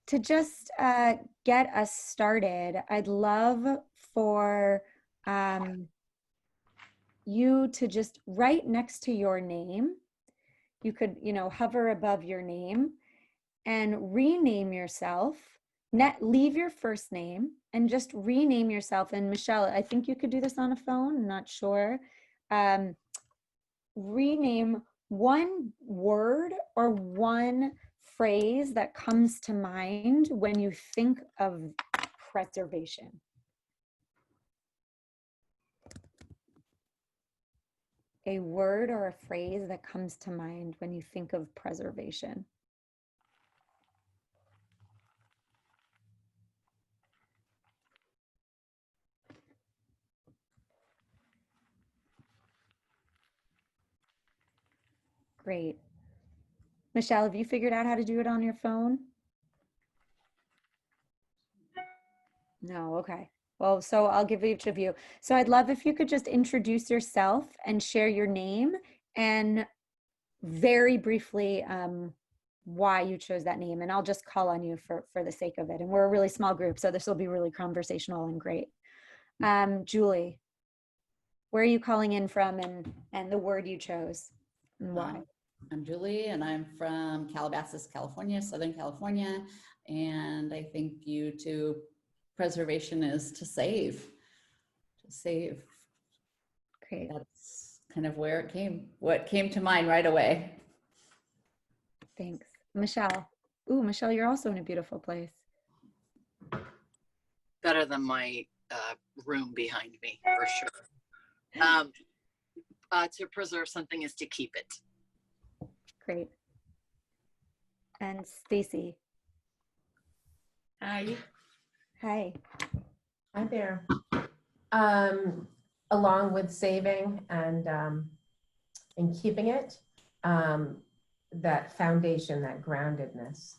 to just get us started, I'd love for you to just right next to your name, you could, hover above your name and rename yourself. Leave your first name and just rename yourself. And Michelle, I think you could do this on a phone, I'm not sure. Rename one word or one phrase that comes to mind when you think of preservation. A word or a phrase that comes to mind when you think of preservation. Great. Michelle, have you figured out how to do it on your phone? No, okay. Well, so I'll give each of you. So I'd love if you could just introduce yourself and share your name and very briefly why you chose that name. And I'll just call on you for the sake of it. And we're a really small group, so this will be really conversational and great. Julie, where are you calling in from and the word you chose and why? I'm Julie and I'm from Calabasas, California, Southern California. And I think due to preservation is to save. Great. That's kind of where it came, what came to mind right away. Thanks. Michelle. Ooh, Michelle, you're also in a beautiful place. Better than my room behind me, for sure. To preserve something is to keep it. Great. And Stacy. Hi. Hi. Hi there. Along with saving and keeping it, that foundation, that groundedness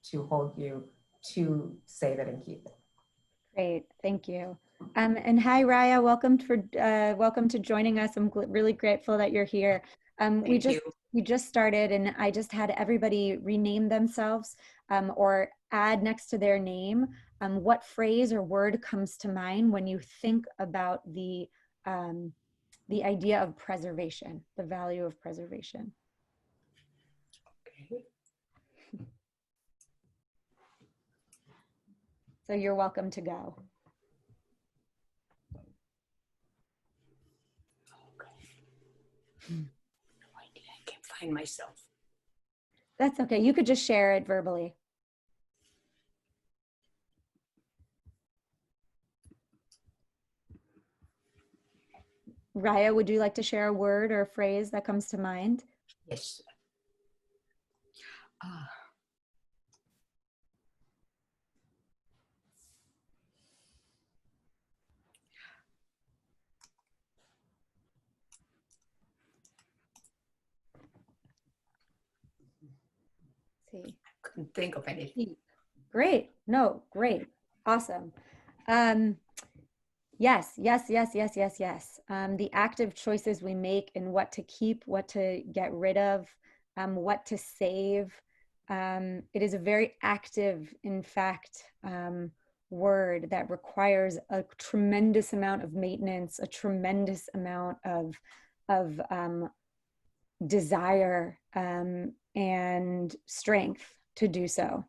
to hold you to save it and keep it. Great, thank you. And hi, Raya, welcome to joining us. I'm really grateful that you're here. We just started, and I just had everybody rename themselves or add next to their name what phrase or word comes to mind when you think about the idea of preservation, the value of preservation. Okay. So you're welcome to go. No idea. I can't find myself. That's okay. You could just share it verbally. Raya, would you like to share a word or a phrase that comes to mind? Yes. See. I couldn't think of anything. Great. No, great. Awesome. Yes. The active choices we make in what to keep, what to get rid of, what to save. It is a very active, in fact, word that requires a tremendous amount of maintenance, a tremendous amount of desire and strength to do so.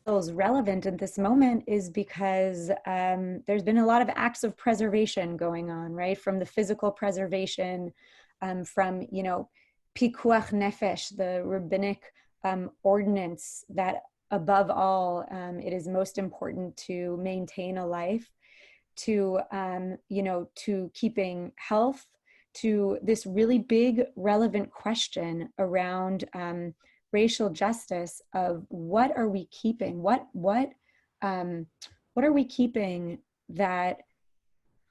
Is relevant at this moment is because there's been a lot of acts of preservation going on, right? From the physical preservation, from, pikuach nefesh, the rabbinic ordinance that above all, it is most important to maintain a life, to, to keeping health, to this really big relevant question around racial justice of what are we keeping? What are we keeping that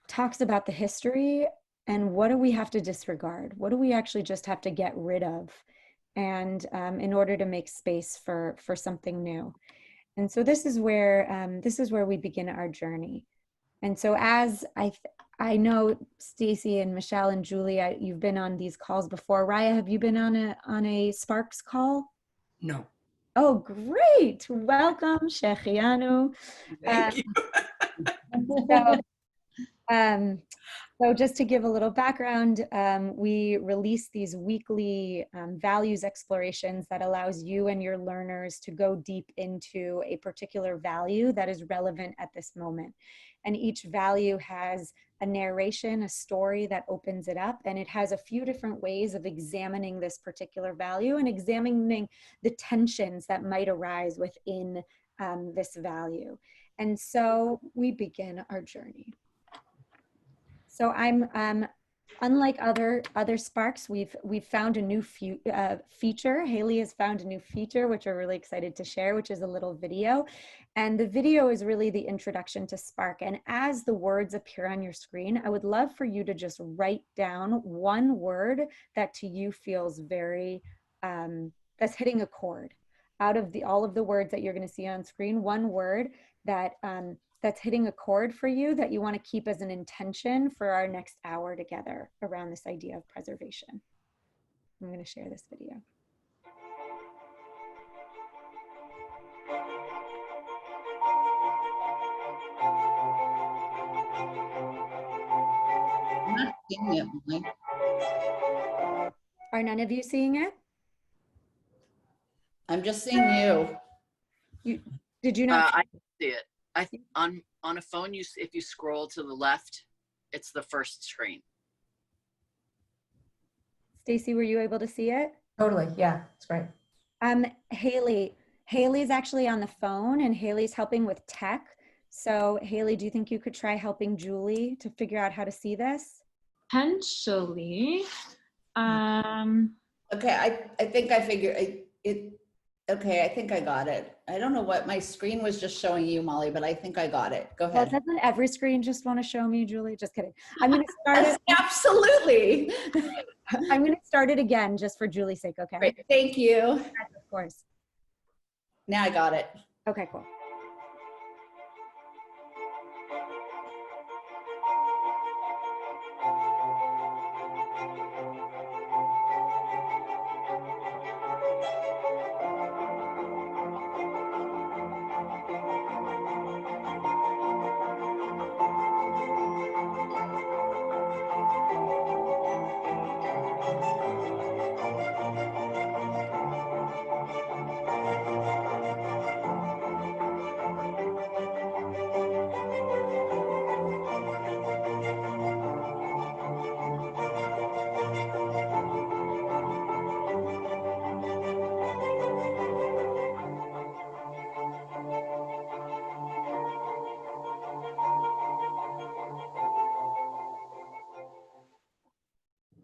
talks about the history, and what do we have to disregard? What do we actually just have to get rid of, and in order to make space for something new? And so this is where we begin our journey. And so as I know Stacy and Michelle and Julie, you've been on these calls before. Raya, have you been on a Sparks call? No. Oh, great. Welcome, Sheikhianu. Thank you. So, um, so just to give a little background, we release these weekly values explorations that allows you and your learners to go deep into a particular value that is relevant at this moment. And each value has a narration, a story that opens it up, and it has a few different ways of examining this particular value and examining the tensions that might arise within this value. And so we begin our journey. So I'm unlike other Sparks, we've found a new feature. Haley has found a new feature, which we're really excited to share, which is a little video. And the video is really the introduction to Spark. And as the words appear on your screen, I would love for you to just write down one word that to you feels very, that's hitting a chord. Out of all of the words that you're going to see on screen, one word that that's hitting a chord for you that you want to keep as an intention for our next hour together around this idea of preservation. I'm going to share this video. I'm not seeing it, Molly. Are none of you seeing it? I'm just seeing you. Did you not? I see it. On a phone, if you scroll to the left, it's the first screen. Stacy, were you able to see it? Totally, yeah, it's great. Haley's actually on the phone, and Haley's helping with tech. So Haley, do you think you could try helping Julie to figure out how to see this? Potentially. Okay, I think I figured it. Okay, I think I got it. I don't know what my screen was just showing you, Molly, but I think I got it. Go Well, ahead. doesn't every screen just want to show me, Julie? Just kidding. I'm going to start Yes, absolutely. I'm going to start it again just for Julie's sake, okay? Great, thank you. Of course. Now I got it. Okay, cool.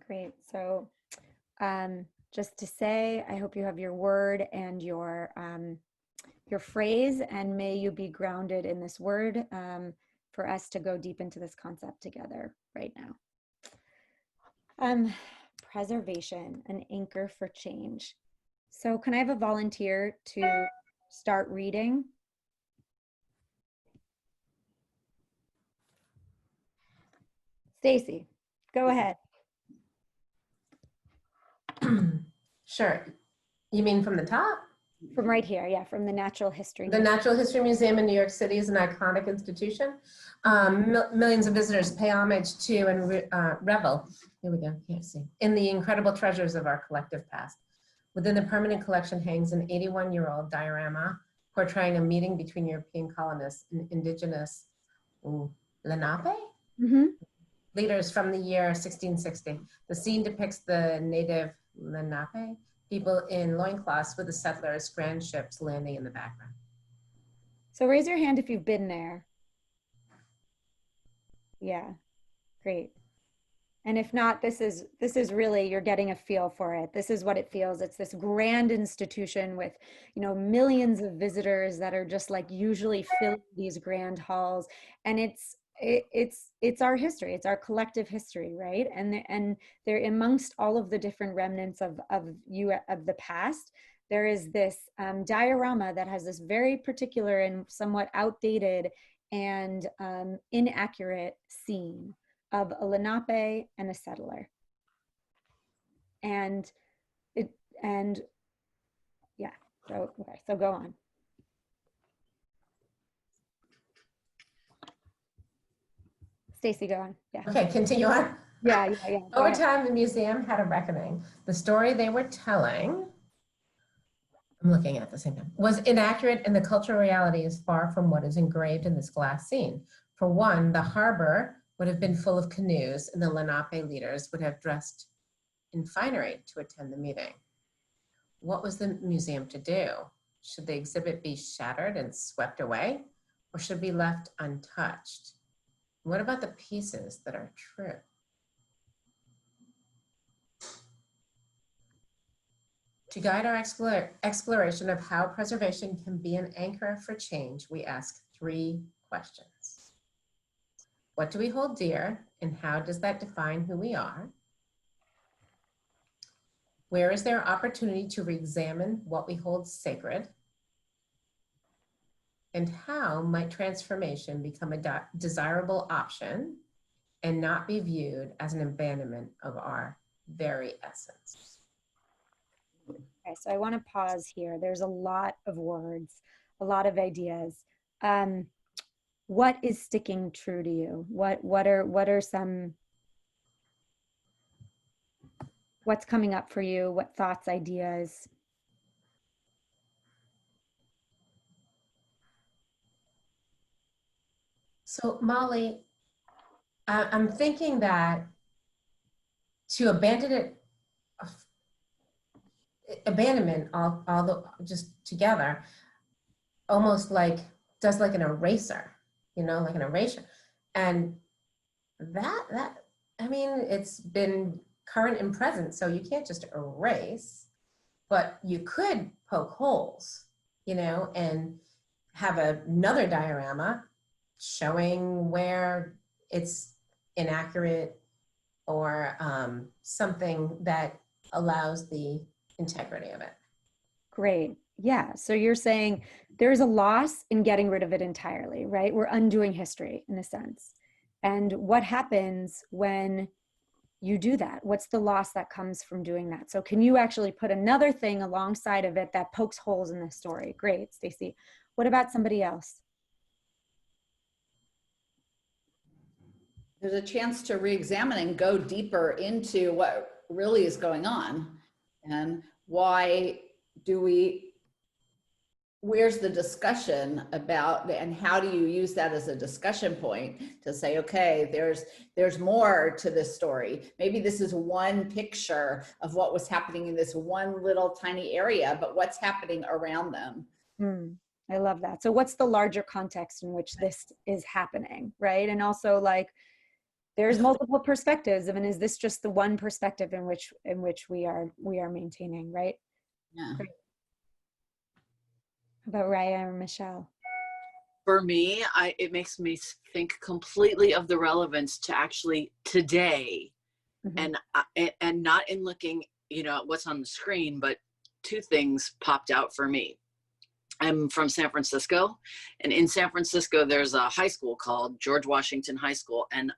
Great. So just to say, I hope you have your word and your phrase, and may you be grounded in this word for us to go deep into this concept together right now. Preservation, an anchor for change. So can I have a volunteer to start reading? Stacy, go ahead. Sure. You mean from the top? From right here, yeah, from the Natural History The Museum. Natural History Museum in New York City is an iconic institution. Millions of visitors pay homage to and revel, here we go, can't see, in the incredible treasures of our collective past. Within the permanent collection hangs an 81-year-old diorama portraying a meeting between European colonists and indigenous Lenape leaders from the year 1660. The scene depicts the native Lenape people in loincloths with the settlers' grand ships landing in the background. So raise your hand if you've been there. Yeah, great. And if not, this is really, you're getting a feel for it. This is what it feels. It's this grand institution with, millions of visitors that are just like usually filling these grand halls. And it's our history. It's our collective history, right? And they're amongst all of the different remnants of the past. There is this diorama that has this very particular and somewhat outdated and inaccurate scene of a Lenape and a settler. And yeah, so, okay, so go on. Stacy, go on. Yeah. Okay, continue on. Yeah. Go Over ahead. time, the museum had a reckoning. The story they were telling, I'm looking at the same time, was inaccurate, and the cultural reality is far from what is engraved in this glass scene. For one, the harbor would have been full of canoes, and the Lenape leaders would have dressed in finery to attend the meeting. What was the museum to do? Should the exhibit be shattered and swept away, or should be left untouched? What about the pieces that are true? To guide our exploration of how preservation can be an anchor for change, we ask 3 questions. What do we hold dear, and how does that define who we are? Where is there opportunity to re-examine what we hold sacred? And how might transformation become a desirable option and not be viewed as an abandonment of our very essence? Okay, so I want to pause here. There's a lot of words, a lot of ideas. What is sticking true to you? What are some, what's coming up for you? What thoughts, ideas? So Molly, I'm thinking that to abandonment, all the just together, almost like does like an eraser, like an erasure. And that, I mean, it's been current and present, so you can't just erase, but you could poke holes, and have another diorama showing where it's inaccurate or something that allows the integrity of it. Great. Yeah. So you're saying there's a loss in getting rid of it entirely, right? We're undoing history in a sense. And what happens when you do that? What's the loss that comes from doing that? So can you actually put another thing alongside of it that pokes holes in the story? Great, Stacy. What about somebody else? There's a chance to re-examine and go deeper into what really is going on, and why do we, where's the discussion about, and how do you use that as a discussion point to say, okay, there's more to this story. Maybe this is one picture of what was happening in this one little tiny area, but what's happening around them. I love that. So what's the larger context in which this is happening, right? And also, like, there's multiple perspectives, and is this just the one perspective in which we are maintaining, right? Yeah. Great. How about Raya or Michelle? For me, it makes me think completely of the relevance to actually today, and not in looking, at what's on the screen, but 2 things popped out for me. I'm from San Francisco, and in San Francisco, there's a high school called George Washington High School, and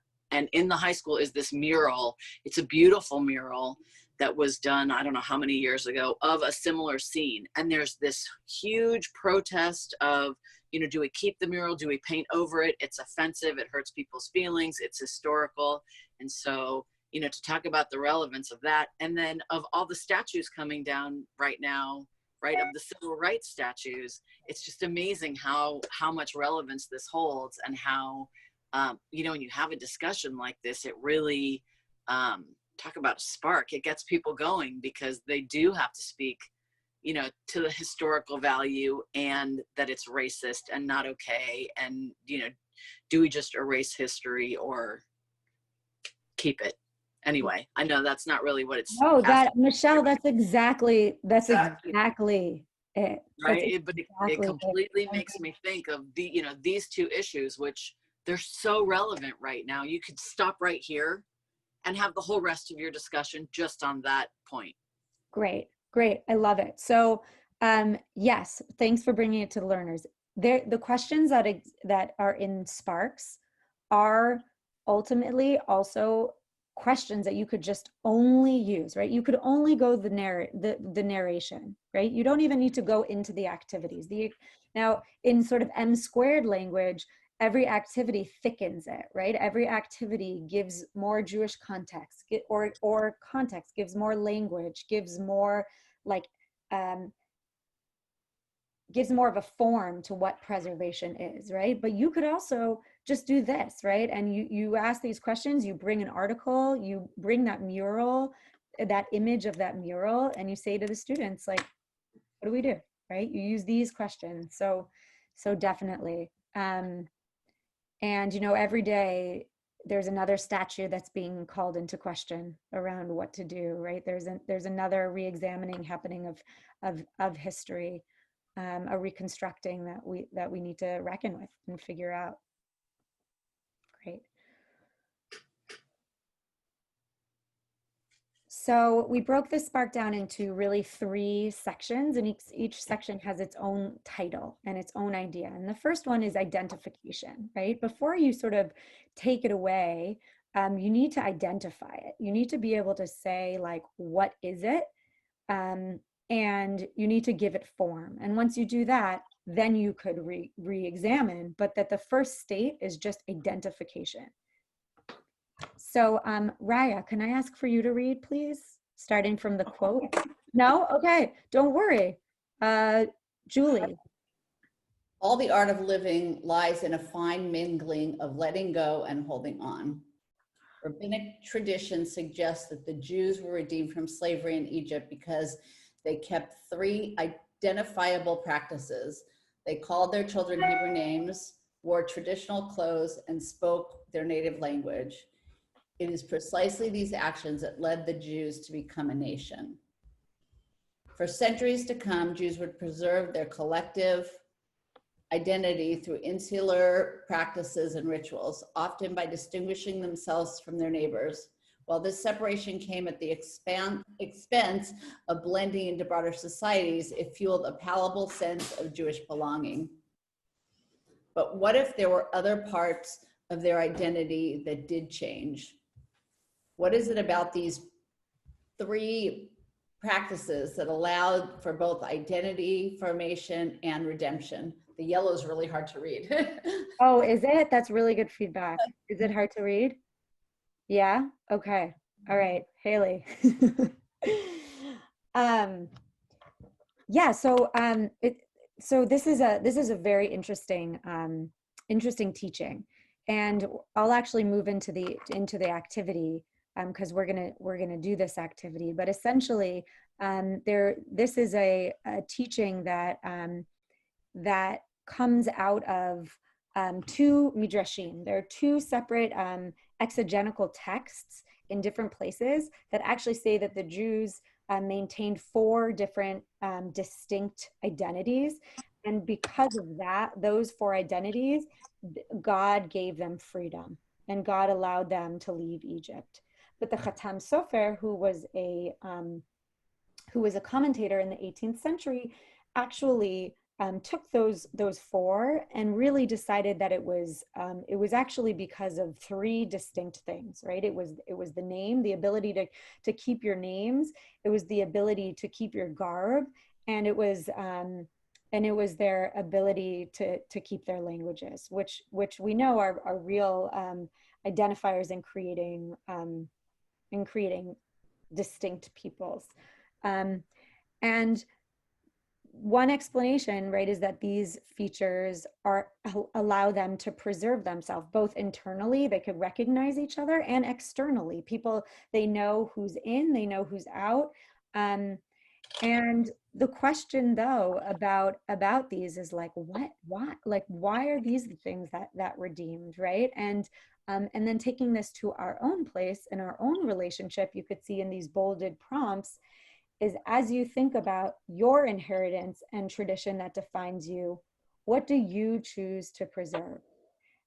in the high school is this mural. It's a beautiful mural that was done, I don't know how many years ago, of a similar scene. And there's this huge protest of, do we keep the mural? Do we paint over it? It's offensive. It hurts people's feelings. It's historical. And so, to talk about the relevance of that, and then of all the statues coming down right now, right, of the civil rights statues, it's just amazing how much relevance this holds, and how, when you have a discussion like this, it really, talk about a spark. It gets people going, because they do have to speak, to the historical value, and that it's racist and not okay. And, do we just erase history or keep it? Anyway, I know that's not really what it's. No, Michelle, that's exactly it. Right. But it completely makes me think of these 2 issues, which they're so relevant right now. You could stop right here and have the whole rest of your discussion just on that point. Great. I love it. So yes, thanks for bringing it to the learners. The questions that are in Sparks are ultimately also questions that you could just only use, right? You could only go the narration, right? You don't even need to go into the activities. Now, in sort of M squared language, every activity thickens it, right? Every activity gives more Jewish context, or context, gives more language, gives more like gives more of a form to what preservation is, right? But you could also just do this, right? And you ask these questions, you bring an article, you bring that mural, that image of that mural, and you say to the students, like, what do we do, right? You use these questions. So definitely. And every day there's another statue that's being called into question around what to do, right? There's another re-examining happening of history, a reconstructing that we need to reckon with and figure out. Great. So we broke this spark down into really 3 sections, and each section has its own title and its own idea. And the first one is identification, right? Before you sort of take it away, you need to identify it. You need to be able to say, like, what is it? And you need to give it form. And once you do that, then you could re-examine, but that the first state is just identification. So Raya, can I ask for you to read, please? Starting from the quote. No? Okay, don't worry. Julie. All the art of living lies in a fine mingling of letting go and holding on. Rabbinic tradition suggests that the Jews were redeemed from slavery in Egypt because they kept 3 identifiable practices. They called their children Hebrew names, wore traditional clothes, and spoke their native language. It is precisely these actions that led the Jews to become a nation. For centuries to come, Jews would preserve their collective identity through insular practices and rituals, often by distinguishing themselves from their neighbors. While this separation came at the expense of blending into broader societies, it fueled a palpable sense of Jewish belonging. But what if there were other parts of their identity that did change? What is it about these 3 practices that allowed for both identity formation and redemption? The yellow is really hard to read. Oh, is it? That's really good feedback. Is it hard to read? Yeah? Okay. All right. Haley. Yeah, so this is a very interesting interesting teaching. And I'll actually move into the activity because we're gonna do this activity. But essentially, this is a teaching that that comes out of 2 midrashim. There are 2 separate exegetical texts in different places that actually say that the Jews maintained 4 different distinct identities. And because of that, those 4 identities, God gave them freedom and God allowed them to leave Egypt. But the Khatam Sofer, who was a commentator in the 18th century, actually took those 4 and really decided that it was actually because of 3 distinct things, right? It was the name, the ability to keep your names, it was the ability to keep your garb, and it was their ability to keep their languages, which we know are real identifiers in creating distinct peoples. And one explanation, right, is that these features allow them to preserve themselves, both internally, they could recognize each other, and externally, people, they know who's in, they know who's out. And the question, though, about these is like, why are these the things that redeemed, right? And then taking this to our own place in our own relationship, you could see in these bolded prompts, is as you think about your inheritance and tradition that defines you, what do you choose to preserve?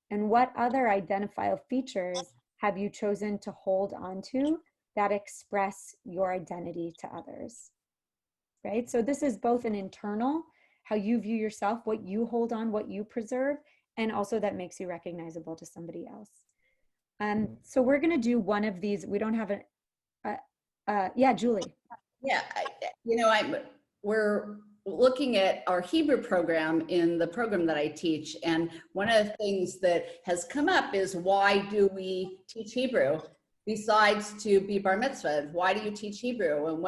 And what other identifiable features have you chosen to hold onto that express your identity to others? Right? So this is both an internal, how you view yourself, what you hold on, what you preserve, and also that makes you recognizable to somebody else. So we're going to do one of these. We don't have yeah, Julie. Yeah, we're looking at our Hebrew program in the program that I teach. And one of the things that has come up is, why do we teach Hebrew besides to be bar mitzvah? Why do you teach Hebrew? And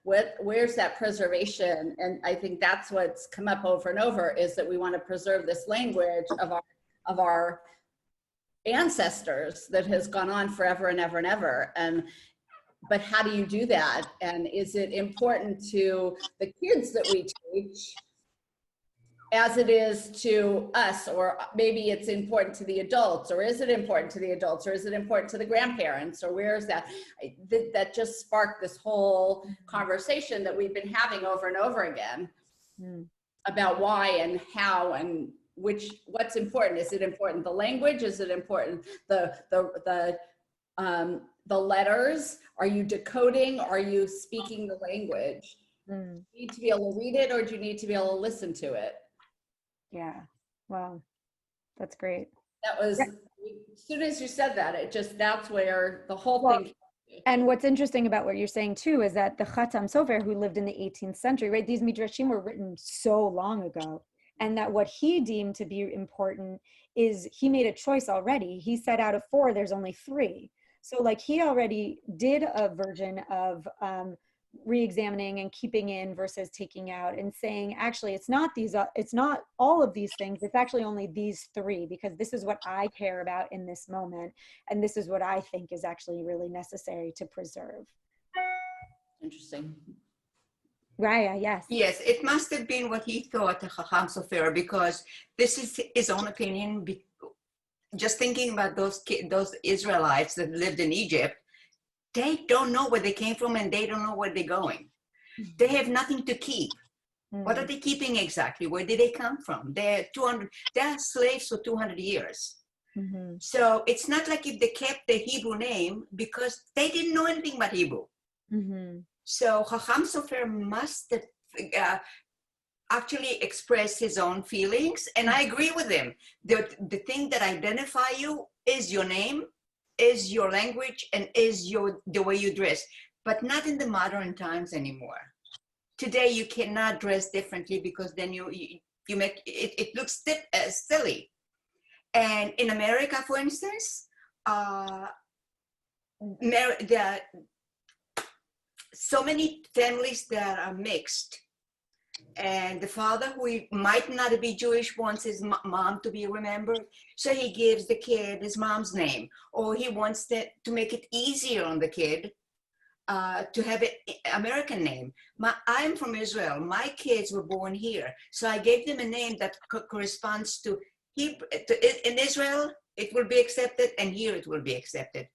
where's that preservation? And I think that's what's come up over and over, is that we want to preserve this language of our ancestors that has gone on forever and ever and ever. But how do you do that? And is it important to the kids that we teach as it is to us? Or maybe it's important to the adults, or is it important to the adults, or is it important to the grandparents, or where is that? That just sparked this whole conversation that we've been having over and over again about why and how and what's important. Is it important the language? Is it important the letters? Are you decoding? Are you speaking the language? Do you need to be able to read it, or do you need to be able to listen to it? Yeah. Wow. That's great. That was, as soon as you said that, that's where the whole thing. And what's interesting about what you're saying too is that the Chatam Sofer, who lived in the 18th century, right? These midrashim were written so long ago, and that what he deemed to be important is he made a choice already. He said out of 4, there's only 3. So like he already did a version of re-examining and keeping in versus taking out, and saying, actually, it's not all of these things. It's actually only these 3, because this is what I care about in this moment. And this is what I think is actually really necessary to preserve. Interesting. Raya, yes. Yes, it must have been what he thought, the Chacham Sofer, because this is his own opinion. Just thinking about those Israelites that lived in Egypt, they don't know where they came from, and they don't know where they're going. They have nothing to keep. What are they keeping exactly? Where did they come from? They're slaves for 200 years. So it's not like if they kept the Hebrew name, because they didn't know anything about Hebrew. So Chacham Sofer must have actually express his own feelings, and I agree with him. The thing that identify you is your name, is your language, and is the way you dress, but not in the modern times anymore. Today you cannot dress differently, because then you make it looks silly. And in America, for instance, so many families that are mixed. And the father, who might not be Jewish, wants his mom to be remembered. So he gives the kid his mom's name, or he wants to make it easier on the kid to have an American name. I'm from Israel. My kids were born here. So I gave them a name that corresponds to Hebrew. In Israel, it will be accepted, and here it will be accepted.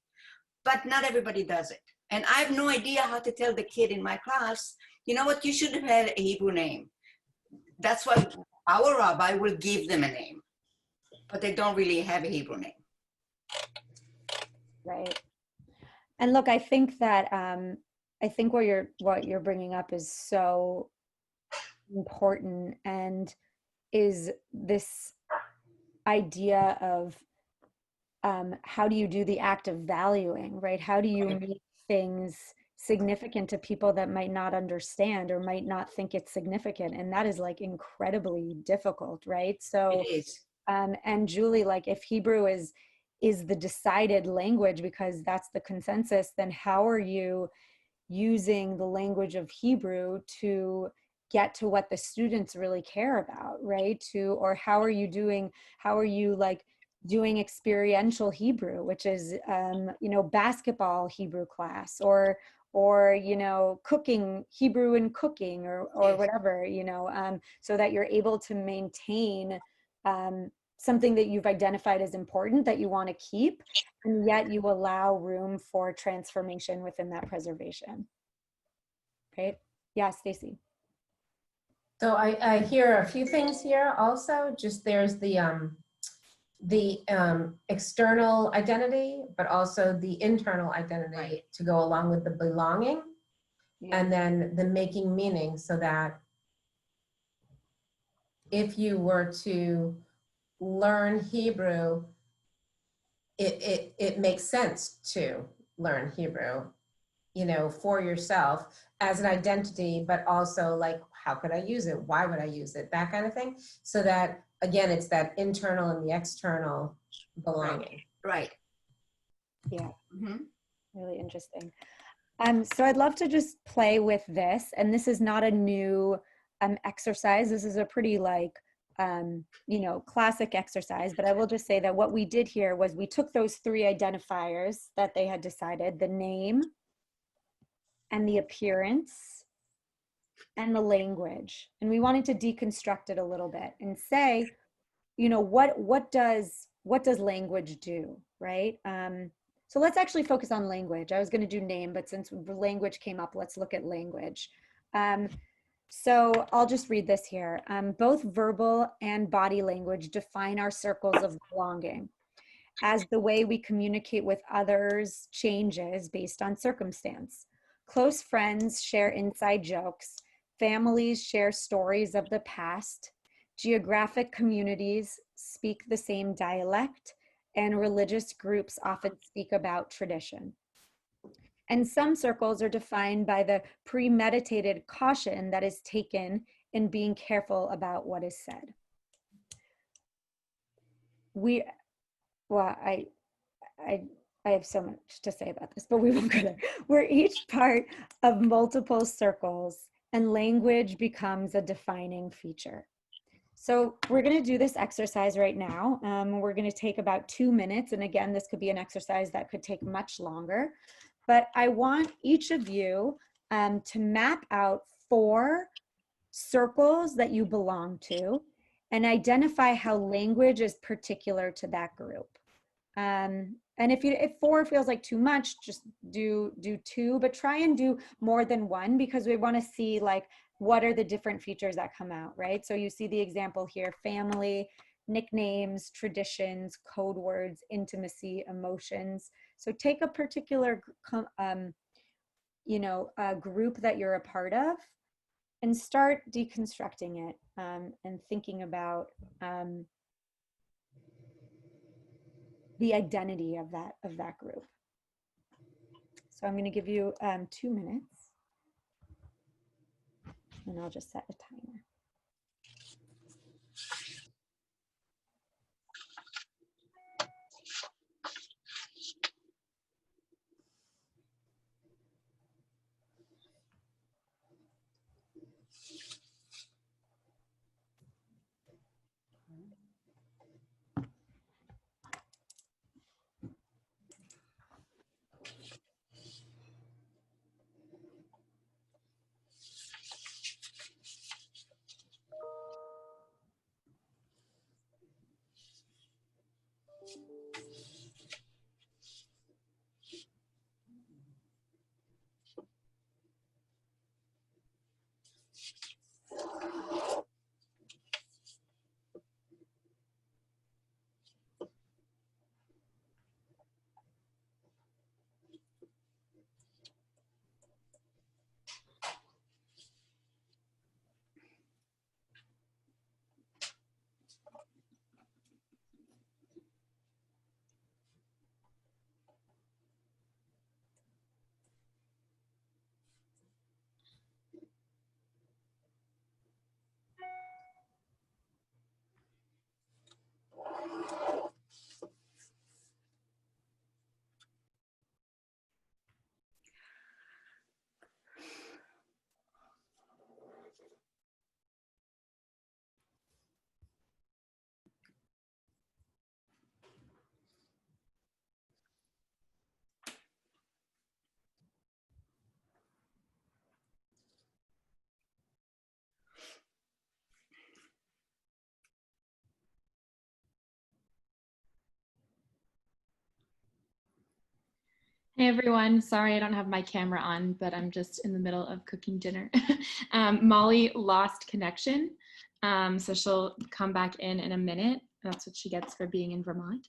But not everybody does it. And I have no idea how to tell the kid in my class, you know what, you should have had a Hebrew name. That's why our rabbi will give them a name, but they don't really have a Hebrew name. Right. And look, I think that what you're bringing up is so important, and is this idea of how do you do the act of valuing, right? How do you make things significant to people that might not understand or might not think it's significant? And that is like incredibly difficult, right? So It is. And Julie, like, if Hebrew is the decided language because that's the consensus, then how are you using the language of Hebrew to get to what the students really care about, right? Or how are you like doing experiential Hebrew, which is basketball Hebrew class, or cooking Hebrew and cooking, or Yes. whatever, so that you're able to maintain something that you've identified as important that you want to keep, and yet you allow room for transformation within that preservation. Right? Yeah, Stacy. So I hear a few things here also. Just there's the external identity, but also the internal identity to go along with the belonging, and then the making meaning, so that if you were to learn Hebrew, it makes sense to learn Hebrew, you know, for yourself as an identity, but also like, how could I use it? Why would I use it? That kind of thing. So that, again, it's that internal and the external belonging. Right. Yeah, Mm-hmm. really interesting. So I'd love to just play with this, and this is not a new exercise. This is a pretty like, you know, classic exercise, but I will just say that what we did here was we took those three identifiers that they had decided, the name and the appearance and the language, and we wanted to deconstruct it a little bit and say, you know, what does language do, right? So let's actually focus on language. I was going to do name, but since language came up, let's look at language. So I'll just read this here. Both verbal and body language define our circles of belonging. As the way we communicate with others changes based on circumstance. Close friends share inside jokes. Families share stories of the past. Geographic communities speak the same dialect, and religious groups often speak about tradition. And some circles are defined by the premeditated caution that is taken in being careful about what is said. I have so much to say about this, but we won't go there. We're each part of multiple circles, and language becomes a defining feature. So we're going to do this exercise right now. We're going to take about 2 minutes. And again, this could be an exercise that could take much longer. But I want each of you to map out 4 circles that you belong to and identify how language is particular to that group. And if 4 feels like too much, just do 2, but try and do more than 1, because we want to see like what are the different features that come out, right? So you see the example here: family, nicknames, traditions, code words, intimacy, emotions. So take a particular group that you're a part of and start deconstructing it, and thinking about the identity of that group. So I'm going to give you 2 minutes, and I'll just set a timer. Hey everyone, sorry I don't have my camera on, but I'm just in the middle of cooking dinner. Molly lost connection, so she'll come back in a minute. That's what she gets for being in Vermont.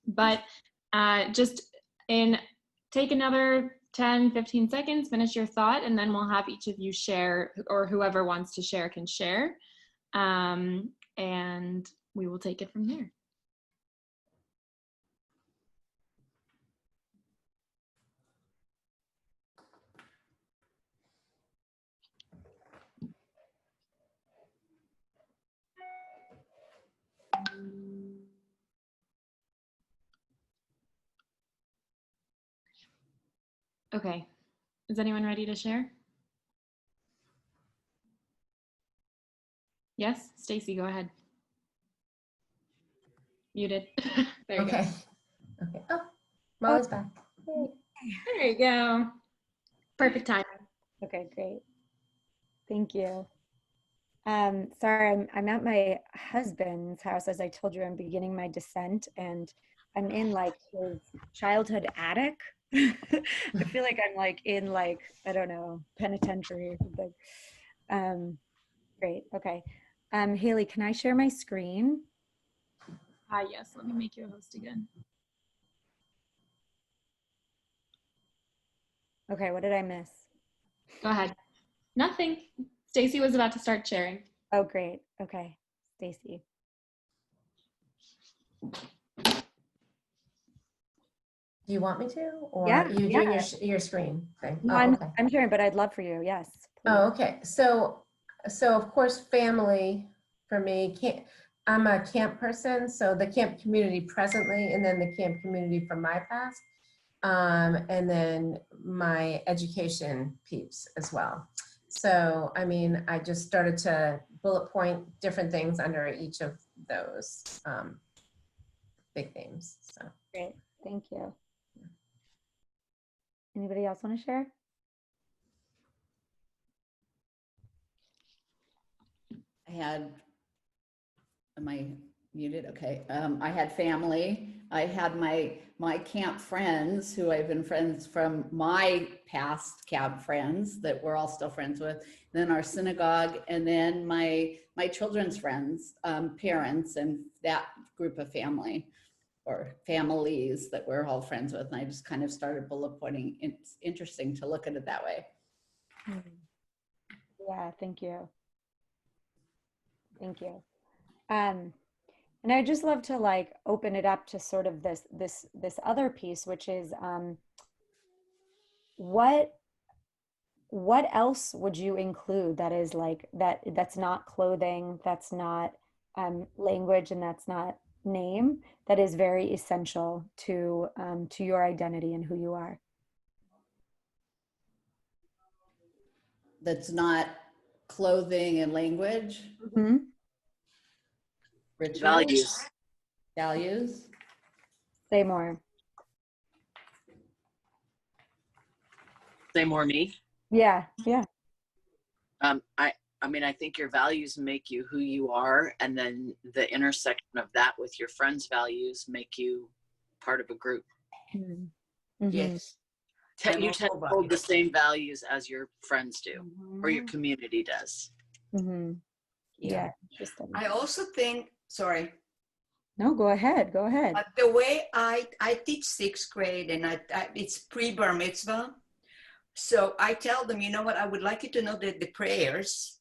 But just take another 10-15 seconds, finish your thought, and then we'll have each of you share, or whoever wants to share can share, and we will take it from there. Okay. Is anyone ready to share? Yes, Stacy, go ahead. Muted. There you Okay. go. Okay. Oh, Molly's back. Yay. There you go. Perfect time. Okay, great. Thank you. Sorry, I'm at my husband's house. As I told you, I'm beginning my descent, and I'm in like his childhood attic. I feel like I'm like in like, I don't know, penitentiary or something. Great. Okay. Haley, can I share my screen? Yes, let me make you a host again. Okay, what did I miss? Go ahead. Nothing. Stacy was about to start sharing. Oh, great. Okay, Stacy. Do you want me to, or Yeah, are you yeah. doing your screen thing? No, Oh, okay. I'm sharing, but I'd love for you. Yes. Please. Oh, okay. So of course, family for me, I'm a camp person, so the camp community presently, and then the camp community from my past, and then my education peeps as well. So, I mean, I just started to bullet point different things under each of those big themes. So. Great. Thank you. Anybody else want to share? I had, am I muted? Okay. I had family. I had my camp friends who I've been friends from my past camp friends that we're all still friends with. Then our synagogue, and then my children's friends, parents, and that group of family or families that we're all friends with. And I just kind of started bullet pointing. It's interesting to look at it that way. Yeah, thank you. Thank you. And I'd just love to like open it up to sort of this other piece, which is what else would you include that is like that's not clothing, that's not language, and that's not name, that is very essential to your identity and who you are? That's not clothing and language. Mm-hmm. Rituals, Values. values. Say more. Say more me. Yeah, yeah. I mean, I think your values make you who you are, and then the intersection of that with your friends' values make you part of a group. Mm-hmm. Yes. You tend to hold the same values as your friends do, or your Mm-hmm. community does. Mm-hmm. Yeah. Yeah, interesting. I also think, sorry, No, go ahead. Go ahead. the way I teach sixth grade, and it's pre-bar mitzvah. So I tell them, you know what, I would like you to know that the prayers,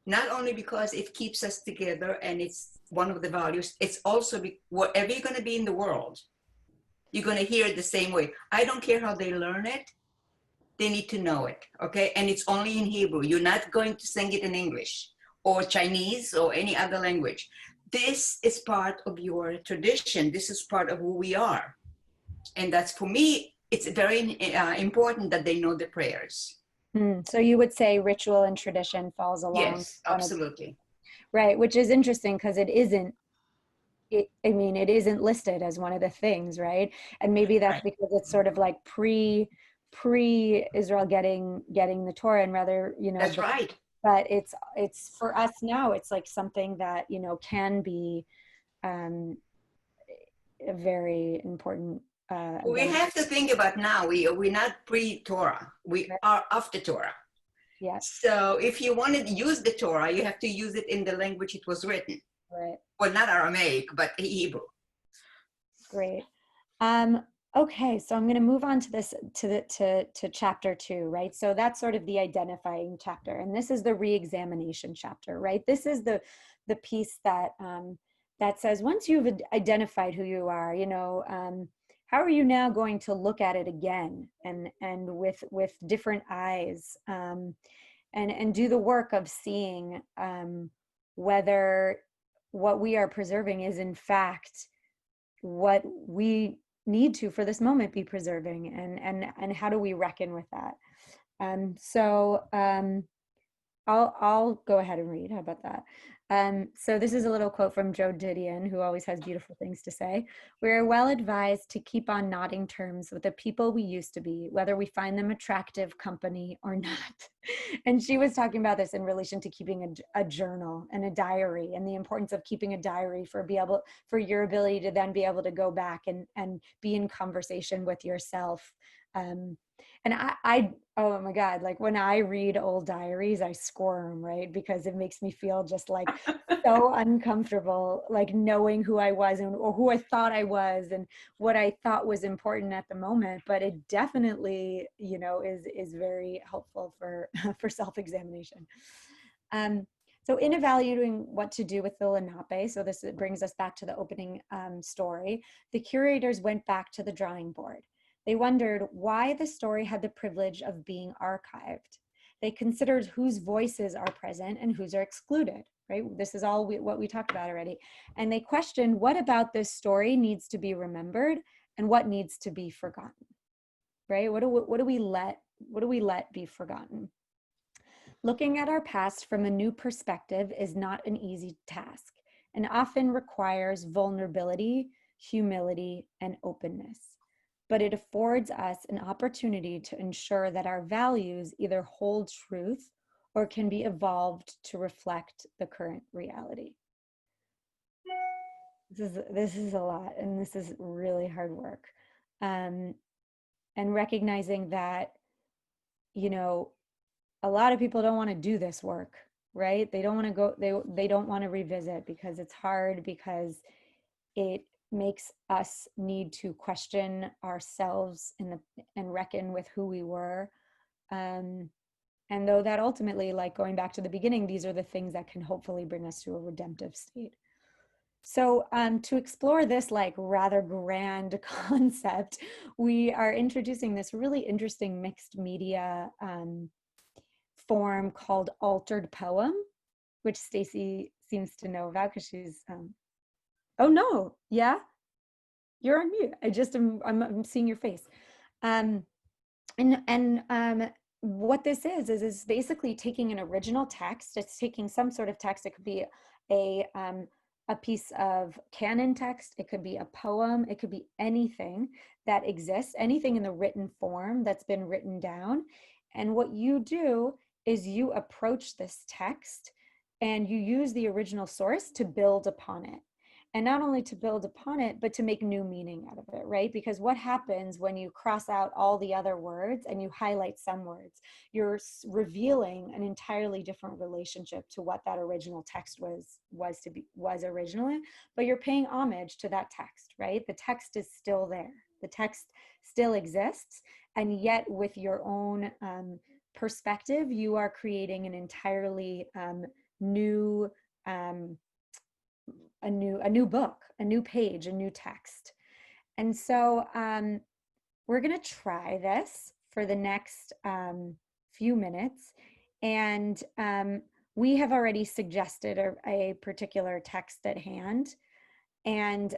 not only because it keeps us together and it's one of the values, it's also wherever you're going to be in the world, you're going to hear it the same way. I don't care how they learn it. They need to know it, okay? And it's only in Hebrew. You're not going to sing it in English or Chinese or any other language. This is part of your tradition. This is part of who we are. And that's, for me, it's very important that they know the prayers. So you would say ritual and tradition falls along. Yes, absolutely. Right, which is interesting because it isn't, I mean, it isn't listed as one of the things, right? And maybe that's Right. because it's sort of like pre-Israel getting the Torah, and rather, That's right. But it's for us now, it's like something that, can be a very important. We have to think about now, we're not pre-Torah, we are after Torah. Yeah. So if you want to use the Torah, you have to use it in the language it was written. Right. Well, not Aramaic, but Hebrew. Great. Okay, so I'm going to move on to this to chapter 2, right? So that's sort of the identifying chapter, and this is the re-examination chapter, right? This is the piece that that says once you've identified who you are, how are you now going to look at it again and with different eyes, and do the work of seeing whether what we are preserving is in fact what we need to, for this moment, be preserving, and how do we reckon with that? I'll go ahead and read. How about that? So this is a little quote from Joe Didion, who always has beautiful things to say. We're well advised to keep on nodding terms with the people we used to be, whether we find them attractive company or not. And she was talking about this in relation to keeping a journal and a diary, and the importance of keeping a diary for your ability to then be able to go back and be in conversation with yourself. And oh my God, like when I read old diaries, I squirm, right? Because it makes me feel just like so uncomfortable, like knowing who I was or who I thought I was and what I thought was important at the moment. But it definitely, is very helpful for, for self-examination. So in evaluating what to do with the Lenape, so this brings us back to the opening story, the curators went back to the drawing board. They wondered why the story had the privilege of being archived. They considered whose voices are present and whose are excluded, right? This is all what we talked about already. And they questioned what about this story needs to be remembered and what needs to be forgotten, right? What do we let be forgotten? Looking at our past from a new perspective is not an easy task and often requires vulnerability, humility, and openness. But it affords us an opportunity to ensure that our values either hold truth or can be evolved to reflect the current reality. This is a lot, and this is really hard work. And recognizing that, a lot of people don't want to do this work, right? They don't want to go, they don't want to revisit because it's hard, because it makes us need to question ourselves and reckon with who we were. And though that ultimately, like going back to the beginning, these are the things that can hopefully bring us to a redemptive state. So to explore this like rather grand concept, we are introducing this really interesting mixed media form called altered poem, which Stacy seems to know about because she's, oh no, yeah, you're on mute. I'm seeing your face. What this is basically taking an original text. It's taking some sort of text. It could be a piece of canon text. It could be a poem. It could be anything that exists, anything in the written form that's been written down. And what you do is you approach this text and you use the original source to build upon it. And not only to build upon it, but to make new meaning out of it, right? Because what happens when you cross out all the other words and you highlight some words? You're revealing an entirely different relationship to what that original text was originally, but you're paying homage to that text, right? The text is still there. The text still exists, and yet with your own perspective, you are creating an entirely new a new book, a new page, a new text. And so we're going to try this for the next few minutes. And we have already suggested a particular text at hand. And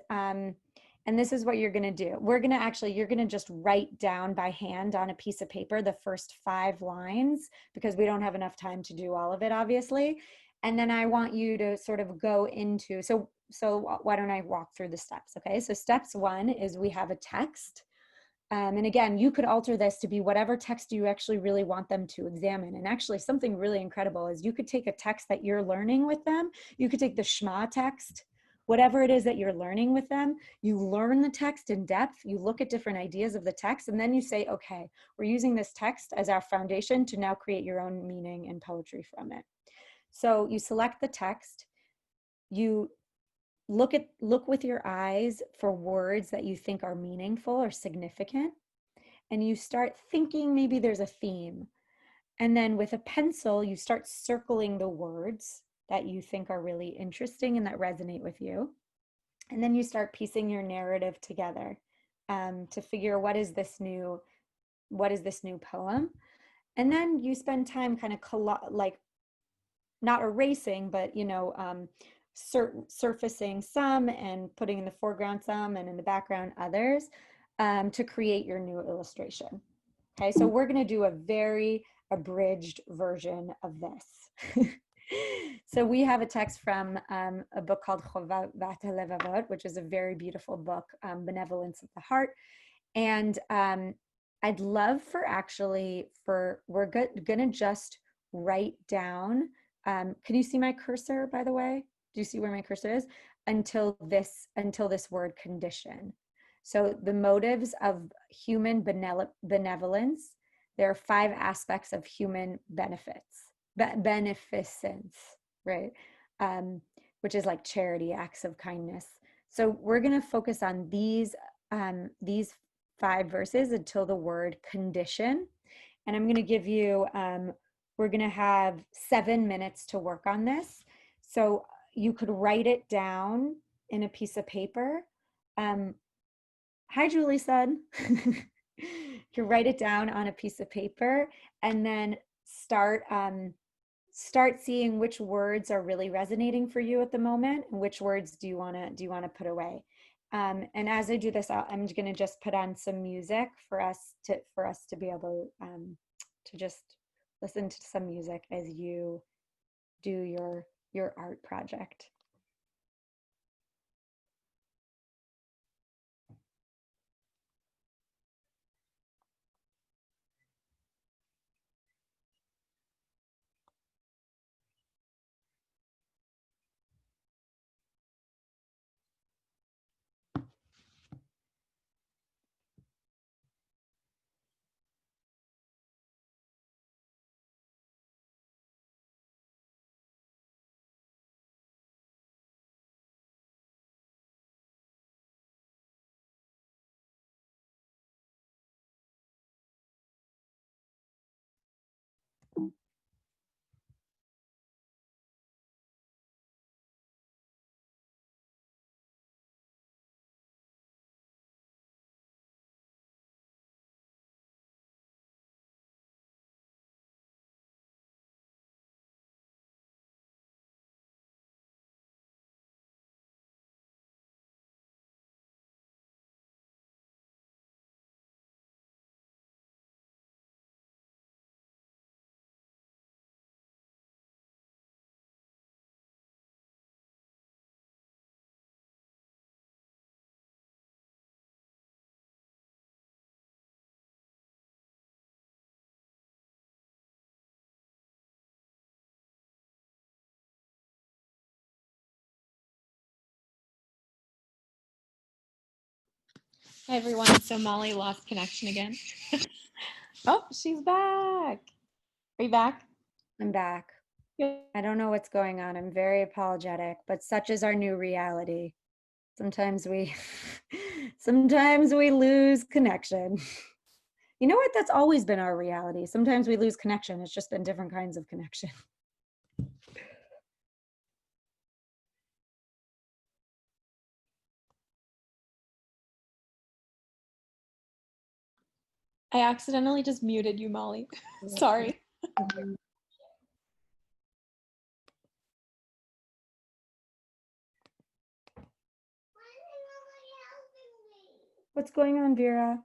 this is what you're going to do. You're going to just write down by hand on a piece of paper the first 5 lines, because we don't have enough time to do all of it, obviously. And then I want you to sort of go into, so why don't I walk through the steps, okay? So steps 1 is we have a text. And again, you could alter this to be whatever text you actually really want them to examine. And actually something really incredible is you could take a text that you're learning with them. You could take the Shema text, whatever it is that you're learning with them. You learn the text in depth. You look at different ideas of the text, and then you say, okay, we're using this text as our foundation to now create your own meaning and poetry from it. So you select the text, you look with your eyes for words that you think are meaningful or significant, and you start thinking maybe there's a theme. And then with a pencil, you start circling the words that you think are really interesting and that resonate with you. And then you start piecing your narrative together to figure what is this new poem. And then you spend time kind of not erasing, but surfacing some and putting in the foreground some and in the background others. to create your new illustration. Okay, so we're going to do a very abridged version of this. So we have a text from a book called Chovavat HaLevavot, which is a very beautiful book, Benevolence of the Heart. And I'd love for we're going to just write down, can you see my cursor, by the way? Do you see where my cursor is? Until this word condition. So the motives of human benevolence, there are 5 aspects of human beneficence, right? Which is like charity, acts of kindness. So we're going to focus on these 5 verses until the word condition. And I'm going to give you, we're going to have 7 minutes to work on this. So you could write it down in a piece of paper. Hi, Julie said. You can write it down on a piece of paper and then start seeing which words are really resonating for you at the moment and which words do you want to put away. And as I do this, I'm going to just put on some music for us to be able to just listen to some music as you do your art project. Hi everyone, so Molly lost connection again. Oh, she's back. Are you back? I'm back. Good. I don't know what's going on. I'm very apologetic, but such is our new reality. Sometimes we lose connection. You know what? That's always been our reality. Sometimes we lose connection. It's just been different kinds of connection. I accidentally just muted you, Molly. Sorry. What's going on, Vera?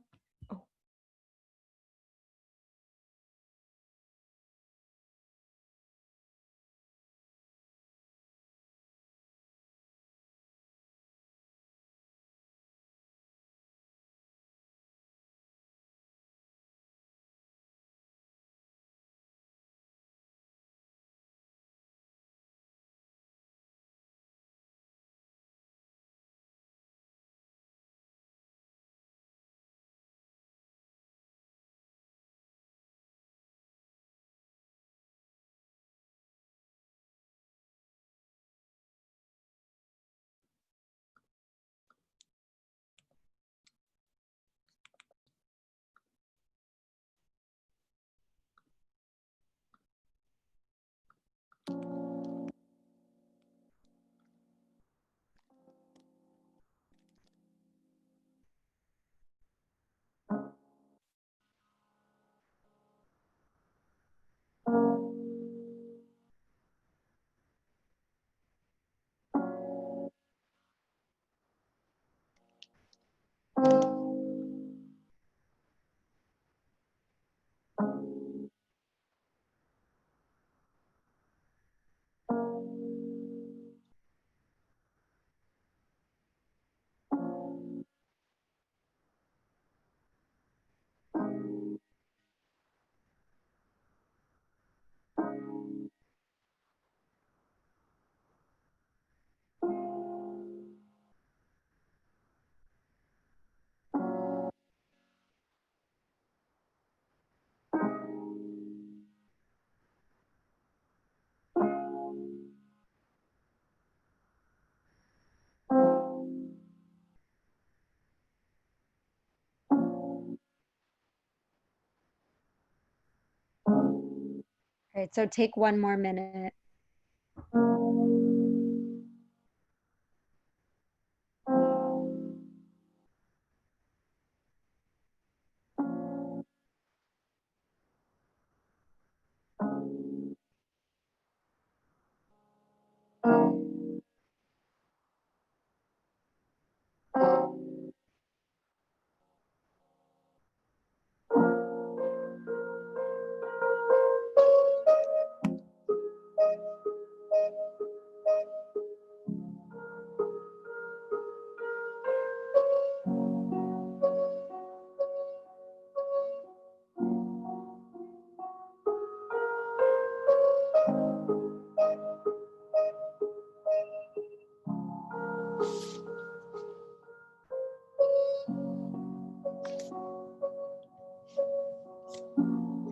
Right, so take one more minute.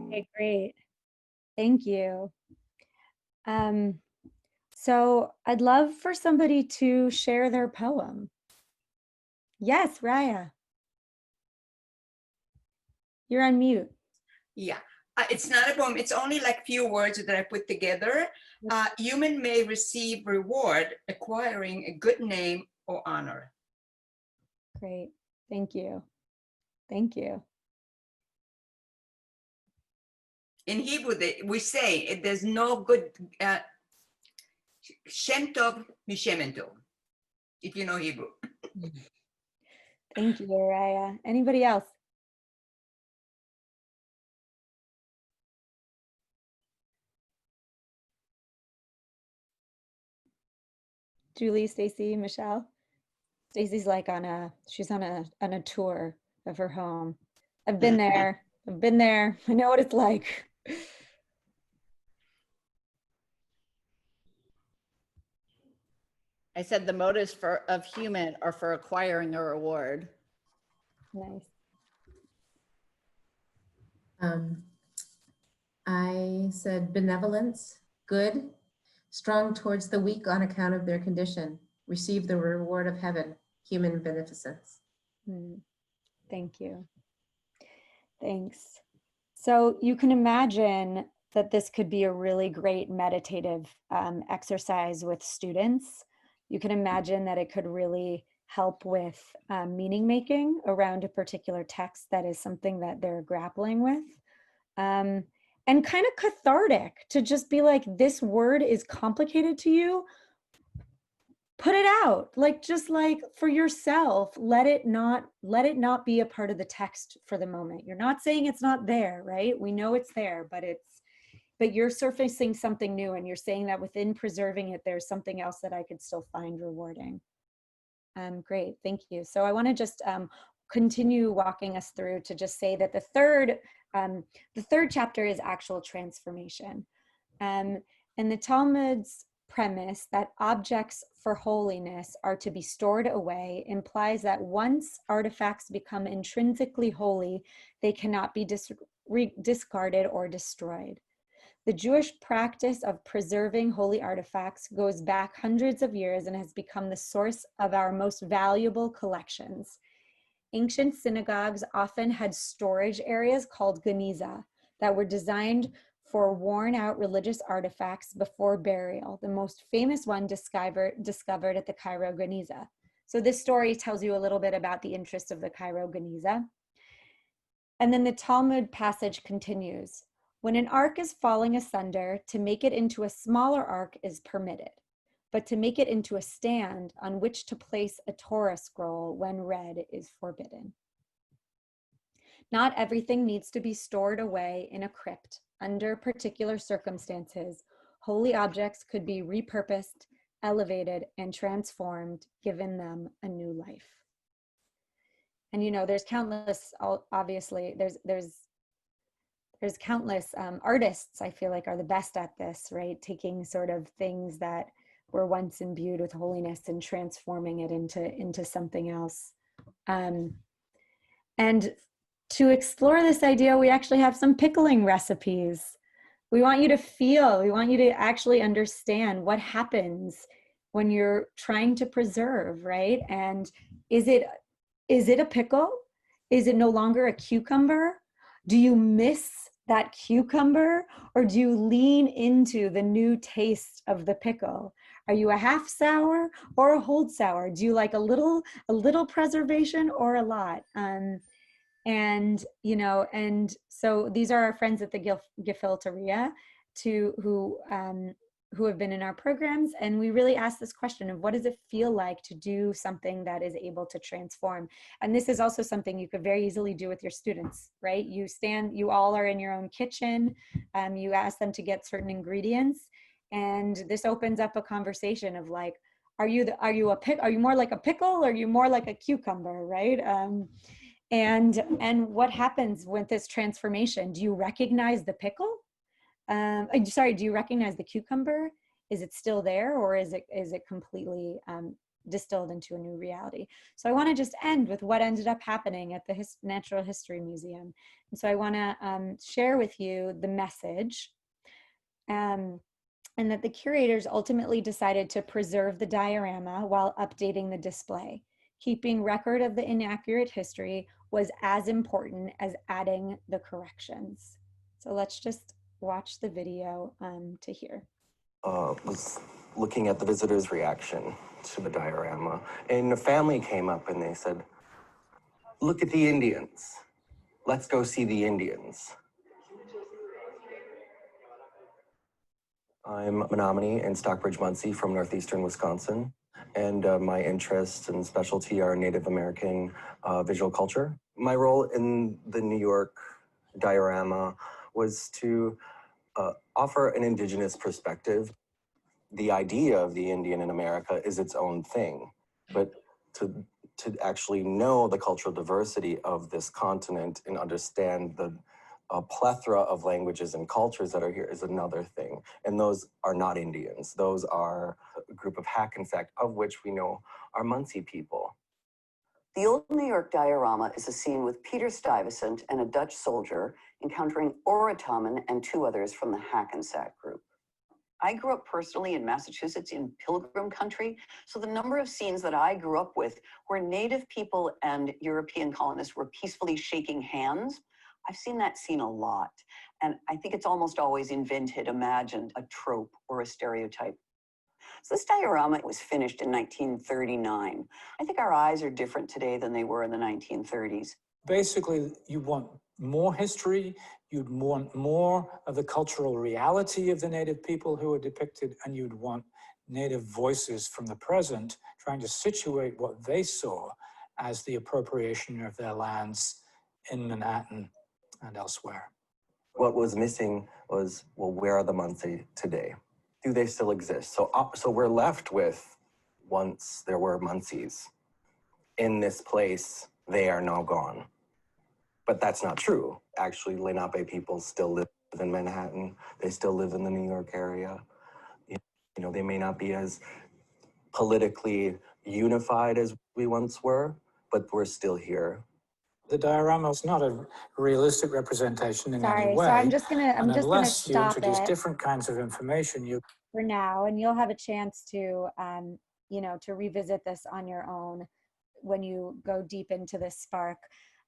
Okay, great. Thank you. So I'd love for somebody to share their poem. Yes, Raya. You're on mute. Yeah. It's not a poem. It's only like few words that I put together. Human may receive reward acquiring a good name or honor. Great. Thank you. Thank you. In Hebrew, we say there's no good Shem Tov Mishemen Tov, if you know Hebrew. Thank you, Raya. Anybody else? Julie, Stacy, Michelle? Stacy's like she's on a tour of her home. I've been there. I've been there. I know what it's like. I said the motives of human are for acquiring a reward. Nice. I said benevolence, good, strong towards the weak on account of their condition, receive the reward of heaven, human beneficence. Thank you. Thanks. So you can imagine that this could be a really great meditative exercise with students. You can imagine that it could really help with meaning making around a particular text that is something that they're grappling with. And kind of cathartic to just be like, this word is complicated to you. Put it out, like, just like for yourself, let it not be a part of the text for the moment. You're not saying it's not there, right? We know it's there, but you're surfacing something new, and you're saying that within preserving it, there's something else that I could still find rewarding. Great, thank you. So I want to just continue walking us through to just say that the third chapter is actual transformation. And the Talmud's premise that objects for holiness are to be stored away implies that once artifacts become intrinsically holy, they cannot be discarded or destroyed. The Jewish practice of preserving holy artifacts goes back hundreds of years and has become the source of our most valuable collections. Ancient synagogues often had storage areas called geniza that were designed for worn out religious artifacts before burial. The most famous one discovered at the Cairo Geniza. So this story tells you a little bit about the interest of the Cairo Geniza. And then the Talmud passage continues. When an ark is falling asunder, to make it into a smaller ark is permitted, but to make it into a stand on which to place a Torah scroll when read is forbidden. Not everything needs to be stored away in a crypt. Under particular circumstances, holy objects could be repurposed, elevated, and transformed, giving them a new life. And there's countless, obviously, there's countless artists, I feel like, are the best at this, right? Taking sort of things that were once imbued with holiness and transforming it into something else. And to explore this idea, we actually have some pickling recipes. We want you to actually understand what happens when you're trying to preserve, right? And is it a pickle? Is it no longer a cucumber? Do you miss that cucumber, or do you lean into the new taste of the pickle? Are you a half sour or a whole sour? Do you like a little preservation or a lot? And you know, and so these are our friends at the Gefilteria who have been in our programs, and we really ask this question of what does it feel like to do something that is able to transform. And this is also something you could very easily do with your students, right? You all are in your own kitchen, you ask them to get certain ingredients, and this opens up a conversation of like, are you more like a pickle, or are you more like a cucumber, right? And what happens with this transformation? Do you recognize the pickle? Sorry, do you recognize the cucumber? Is it still there, or is it completely distilled into a new reality? So I want to just end with what ended up happening at the Natural History Museum. And so I want to share with you the message, and that the curators ultimately decided to preserve the diorama while updating the display. Keeping record of the inaccurate history was as important as adding the corrections. So let's just watch the video to hear. Was looking at the visitors' reaction to the diorama, and a family came up and they said, "Look at the Indians. Let's go see the Indians." I'm Menominee and Stockbridge Muncie from northeastern Wisconsin, and my interests and specialty are Native American visual culture. My role in the New York diorama was to offer an indigenous perspective. The idea of the Indian in America is its own thing, but to actually know the cultural diversity of this continent and understand the plethora of languages and cultures that are here is another thing. And those are not Indians. Those are a group of Hackensack, of which we know are Muncie people. The Old New York diorama is a scene with Peter Stuyvesant and a Dutch soldier encountering Oratomen and two others from the Hackensack group. I grew up personally in Massachusetts in Pilgrim country, so the number of scenes that I grew up with where Native people and European colonists were peacefully shaking hands, I've seen that scene a lot. And I think it's almost always invented, imagined, a trope or a stereotype. So this diorama was finished in 1939. I think our eyes are different today than they were in the 1930s. Basically, you want more history, you'd want more of the cultural reality of the Native people who are depicted, and you'd want Native voices from the present trying to situate what they saw as the appropriation of their lands in Manhattan and elsewhere. What was missing was, well, where are the Muncie today? Do they still exist? So we're left with, once there were Muncies in this place, they are now gone. But that's not true. Actually, Lenape people still live in Manhattan. They still live in the New York area. You know, they may not be as politically unified as we once were, but we're still here. The diorama is not a realistic representation in any way. So I'm just gonna unless you stop introduce it different kinds of information, you for now, and you'll have a chance to you know, to revisit this on your own when you go deep into this spark.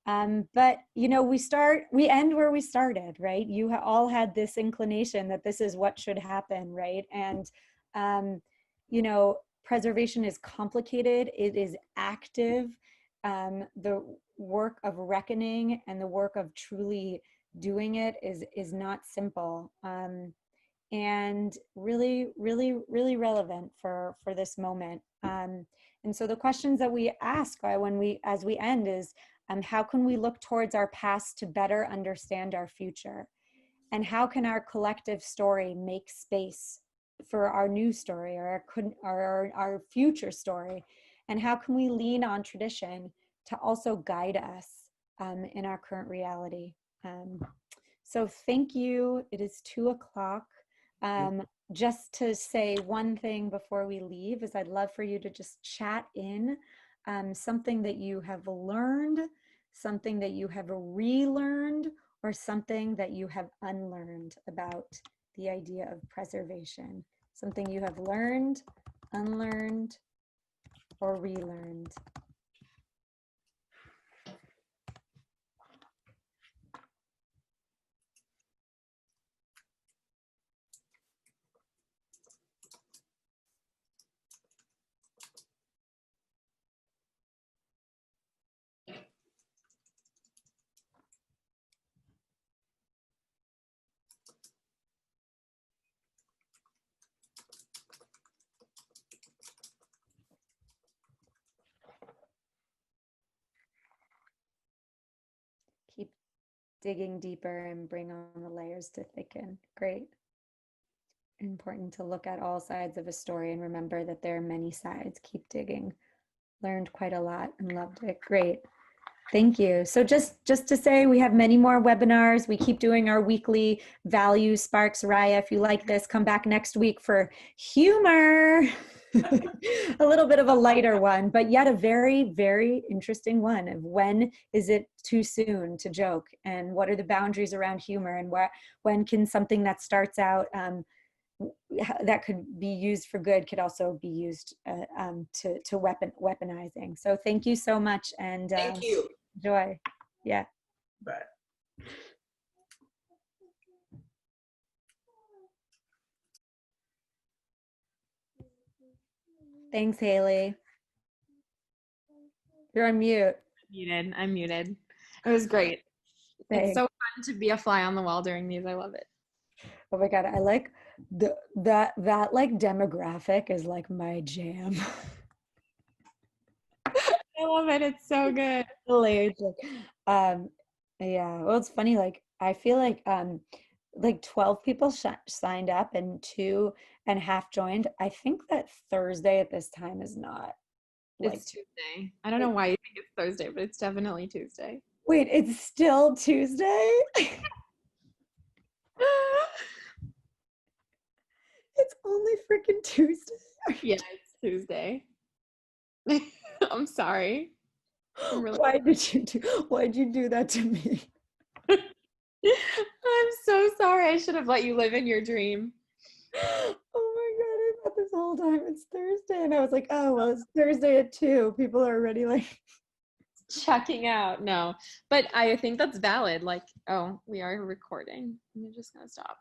But you know, we end where we started, right? You all had this inclination that this is what should happen, right? And you know, preservation is complicated. It is active. The work of reckoning and the work of truly doing it is not simple, and really relevant for this moment. And so the questions that we ask as we end is, how can we look towards our past to better understand our future? And how can our collective story make space for our new story, or our future story? And how can we lean on tradition to also guide us in our current reality? So thank you. It is 2:00. Just to say one thing before we leave is I'd love for you to just chat in something that you have learned, something that you have relearned, or something that you have unlearned about the idea of preservation. Something you have learned, unlearned, or relearned. digging deeper and bring on the layers to thicken. Great. Important to look at all sides of a story and remember that there are many sides. Keep digging. Learned quite a lot and loved it. Great. Thank you. So just to say, we have many more webinars. We keep doing our weekly value sparks. Raya, if you like this, come back next week for humor. A little bit of a lighter one, but yet a very, very interesting one of when is it too soon to joke, and what are the boundaries around humor, and when can something that starts out that could be used for good could also be used to weaponizing. So thank you so much, and Thank you. enjoy. Yeah. Bye. Thanks, Haley. You're on mute. I'm muted. It was great. Thanks. It's so fun to be a fly on the wall during these. I love it. Oh my God, I like that like demographic is like my jam. I love it. It's so good. Yeah, well, it's funny, like I feel like 12 people signed up and 2.5 joined. I think that Thursday at this time is not like It's Tuesday. I don't know why you think it's Thursday, but it's definitely Tuesday. Wait, it's still Tuesday? It's only freaking Tuesday. Yeah, it's Tuesday. I'm sorry. Why'd you do that to me? I'm so sorry. I should have let you live in your dream. Oh my God, I thought this whole time it's Thursday, and I was like, oh, well, it's Thursday at 2. People are already like checking out. No, but I think that's valid. Like, oh, we are recording. I'm just gonna stop.